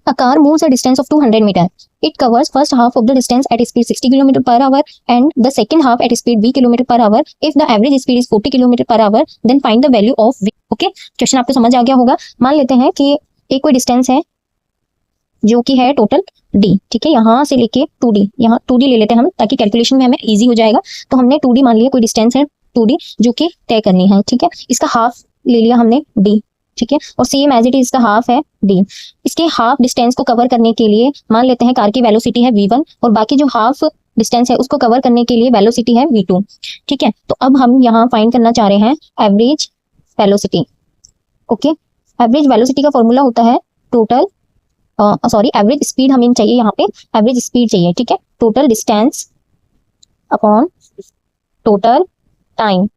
A car moves a distance of 200 meters. It covers first half of the distance at speed 60 km per hour and the second half at speed v km per hour. If the average speed is 40 km per hour, then find the value of v. Okay, question आपको समझ आ गया होगा। मान लेते हैं कि एक कोई डिस्टेंस है जो कि है टोटल d, ठीक है, यहाँ से लेके 2d, यहाँ 2d ले लेते हैं हम ताकि कैलकुलेशन में हमें इजी हो जाएगा। तो हमने 2d मान लिया, कोई डिस्टेंस है 2d जो कि तय करनी है, ठीक है। इसका हाफ ले लिया हमने d, ठीक है, और सेम एज इट इज इसका हाफ है d। इसके हाफ डिस्टेंस को कवर करने के लिए मान लेते हैं कार की वेलोसिटी है v1 और बाकी जो हाफ डिस्टेंस है उसको कवर करने के लिए वेलोसिटी है v2, ठीक है। तो अब हम यहाँ फाइंड करना चाह रहे हैं average velocity. Okay, average velocity का फॉर्मूला होता है टोटल एवरेज स्पीड हमें चाहिए, यहाँ पे एवरेज स्पीड चाहिए, ठीक है, total distance upon total time,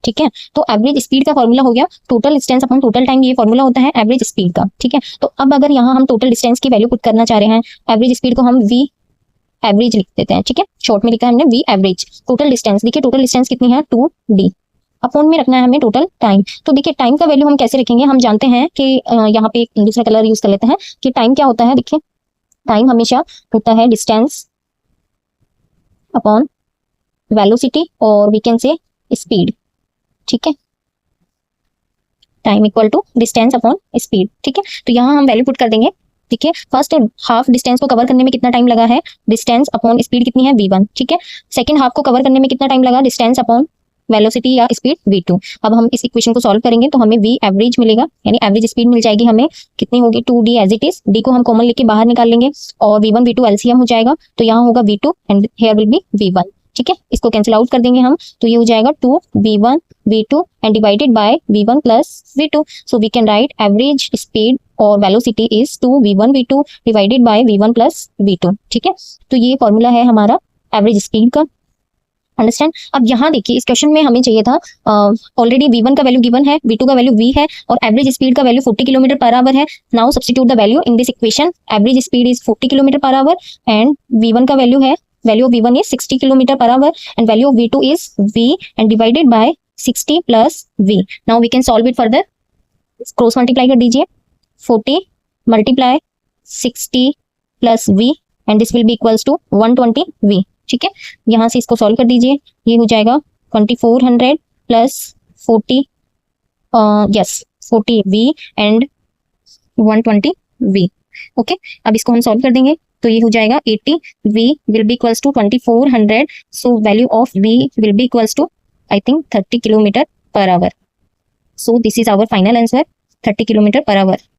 ठीक है। तो एवरेज स्पीड का फॉर्मूला हो गया total distance upon total time, ये फॉर्मूला होता है एवरेज स्पीड का, ठीक है। तो अब अगर यहाँ हम टोटल डिस्टेंस की वैल्यू पुट करना चाह रहे हैं, एवरेज स्पीड को हम वी एवरेज लिख देते हैं, ठीक है, शॉर्ट में लिखा है हमने वी एवरेज। टोटल डिस्टेंस, देखिए टोटल डिस्टेंस कितनी है 2d, अपॉन में रखना है हमें टोटल टाइम। तो देखिए टाइम का वैल्यू हम कैसे रखेंगे, हम जानते हैं कि यहाँ पे एक दूसरा कलर यूज कर लेते हैं कि टाइम क्या होता है। देखिए टाइम हमेशा होता है डिस्टेंस अपॉन वेलोसिटी और वी कैन से स्पीड, ठीक है, time equal to distance upon speed, ठीक है। तो यहाँ हम वैल्यू पुट कर देंगे। देखिए फर्स्ट हाफ डिस्टेंस को कवर करने में कितना टाइम लगा है, डिस्टेंस अपॉन स्पीड कितनी है v1, ठीक है। सेकंड हाफ को कवर करने में कितना टाइम लगा, डिस्टेंस अपॉन वेलोसिटी या स्पीड v2। अब हम इस इक्वेशन को सॉल्व करेंगे तो हमें v एवरेज मिलेगा, यानी एवरेज स्पीड मिल जाएगी हमें, कितनी होगी 2d as it is, d को हम कॉमन लेके बाहर निकाल लेंगे और v1 v2 एलसीएम हो जाएगा, तो यहाँ होगा v2 and here will be v1, ठीक है। इसको कैंसिल आउट कर देंगे हम, तो ये हो जाएगा 2v1 v2 and divided by v1 plus v2। So we can write average speed और velocity is 2v1 v2 divided by v1 plus v2, ठीक है। तो ये फॉर्मूला है हमारा एवरेज स्पीड का, अंडरस्टैंड। अब यहाँ देखिए इस क्वेश्चन में हमें चाहिए था ऑलरेडी v1 का वैल्यू गिवन है, v2 का वैल्यू v है और एवरेज स्पीड का वैल्यू 40 किलोमीटर पर आवर है। Now substitute the value in this equation, average speed is 40 kilometre per hour and v1 का वैल्यू है, value of v1 is 60 kilometre per hour and value of v2 is v and divided by 60 plus v। Now we can solve it further, cross multiply कर दीजिए, 40 multiply 60 plus v and this will be equals to 120 v, ठीक है। यहाँ से इसको solve कर दीजिए, ये हो जाएगा 2400 plus 40 v and 120 v। Okay, अब इसको हम सॉल्व कर देंगे तो ये हो जाएगा 80 v will be equals to 2400, so value of v will be equals to I think 30 kilometre per hour. So this is our final answer, 30 kilometre per our.